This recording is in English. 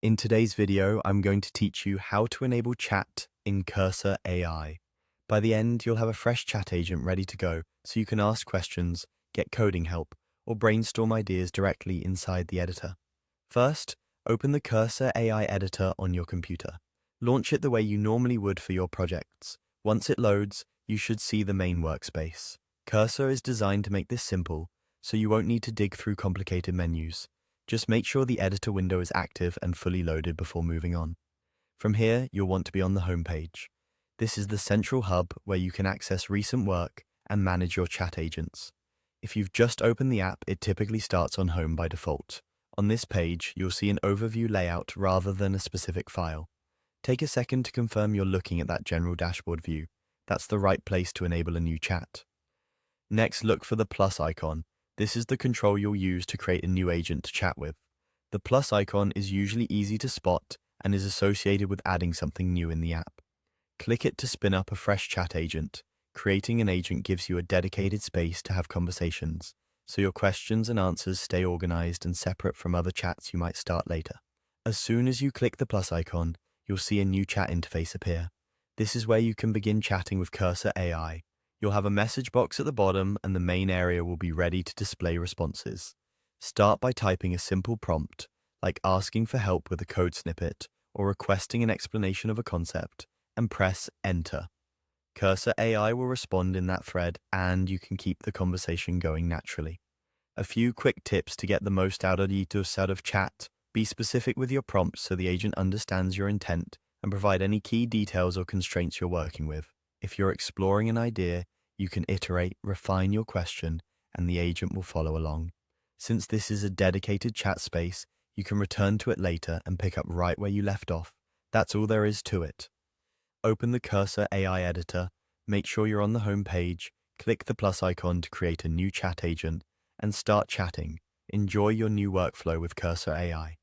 In today's video, I'm going to teach you how to enable chat in Cursor AI. By the end, you'll have a fresh chat agent ready to go, so you can ask questions, get coding help, or brainstorm ideas directly inside the editor. First, open the Cursor AI editor on your computer. Launch it the way you normally would for your projects. Once it loads, you should see the main workspace. Cursor is designed to make this simple, so you won't need to dig through complicated menus. Just make sure the editor window is active and fully loaded before moving on. From here, you'll want to be on the home page. This is the central hub where you can access recent work and manage your chat agents. If you've just opened the app, it typically starts on home by default. On this page, you'll see an overview layout rather than a specific file. Take a second to confirm you're looking at that general dashboard view. That's the right place to enable a new chat. Next, look for the plus icon. This is the control you'll use to create a new agent to chat with. The plus icon is usually easy to spot and is associated with adding something new in the app. Click it to spin up a fresh chat agent. Creating an agent gives you a dedicated space to have conversations, so your questions and answers stay organized and separate from other chats you might start later. As soon as you click the plus icon, you'll see a new chat interface appear. This is where you can begin chatting with Cursor AI. You'll have a message box at the bottom and the main area will be ready to display responses. Start by typing a simple prompt, like asking for help with a code snippet or requesting an explanation of a concept, and press Enter. Cursor AI will respond in that thread and you can keep the conversation going naturally. A few quick tips to get the most out of chat. Be specific with your prompts so the agent understands your intent and provide any key details or constraints you're working with. If you're exploring an idea, you can iterate, refine your question, and the agent will follow along. Since this is a dedicated chat space, you can return to it later and pick up right where you left off. That's all there is to it. Open the Cursor AI editor, make sure you're on the home page, click the plus icon to create a new chat agent, and start chatting. Enjoy your new workflow with Cursor AI.